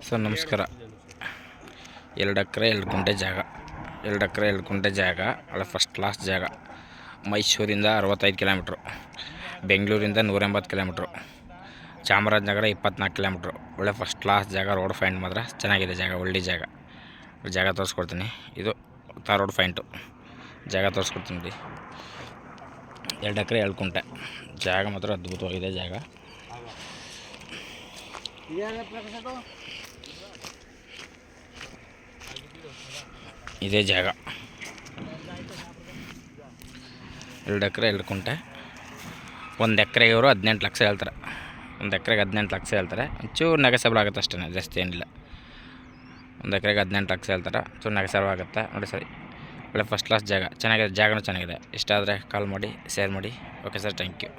Sir ನಮಸ್ಕಾರ. 2 ಎಕರೆ 2 ಗುಂಟೆ ಜಾಗ, 2 ಎಕರೆ 2 ಗುಂಟೆ ಜಾಗ, ಒಳ್ಳೆ ಫಸ್ಟ್ ಕ್ಲಾಸ್ ಜಾಗ. ಮೈಸೂರಿಂದ 65 ಕಿಲೋಮೀಟ್ರು, ಬೆಂಗಳೂರಿಂದ 180 ಕಿಲೋಮೀಟ್ರು, ಚಾಮರಾಜನಗರ 24 ಕಿಲೋಮೀಟ್ರು. ಒಳ್ಳೆ ಫಸ್ಟ್ ಕ್ಲಾಸ್ ಜಾಗ. ರೋಡ್ ಫೈಂಟ್ ಮಾತ್ರ ಚೆನ್ನಾಗಿದೆ ಜಾಗ, ಒಳ್ಳೆ ಜಾಗ. ಜಾಗ ತೋರಿಸ್ಕೊಡ್ತೀನಿ. ಇದು ರೋಡ್ ಫೈಂಟು ಜಾಗ ತೋರಿಸ್ಕೊಡ್ತೀನಿ ನೋಡಿ. 2 ಎಕರೆ 2 ಗುಂಟೆ ಜಾಗ ಮಾತ್ರ ಅದ್ಭುತವಾಗಿದೆ ಜಾಗ. ಇದೇ ಜಾಗ 2 ಎಕರೆ 2 ಗುಂಟೆ. 1 ಎಕರೆಗೆ ಇವರು 18 ಲಕ್ಷ ಹೇಳ್ತಾರೆ. 1 ಎಕರೆಗೆ 18 ಲಕ್ಷ ಹೇಳ್ತಾರೆ. ಒಂಚೂರು ನೆಗೆಸಬಲ್ ಆಗುತ್ತೆ ಅಷ್ಟೇ, ಜಾಸ್ತಿ ಏನಿಲ್ಲ. 1 ಎಕರೆಗೆ 18 ಲಕ್ಷ ಹೇಳ್ತಾರೆ, ಚೂರು ನೆಗೆಸಬಲ್ ಆಗುತ್ತೆ ನೋಡಿ. ಸರಿ, ಒಳ್ಳೆ ಫಸ್ಟ್ ಕ್ಲಾಸ್ ಜಾಗ, ಚೆನ್ನಾಗಿದೆ. ಜಾಗನೂ ಚೆನ್ನಾಗಿದೆ. ಇಷ್ಟ ಆದರೆ ಕಾಲ್ ಮಾಡಿ, ಶೇರ್ ಮಾಡಿ. Okay sir, thank you.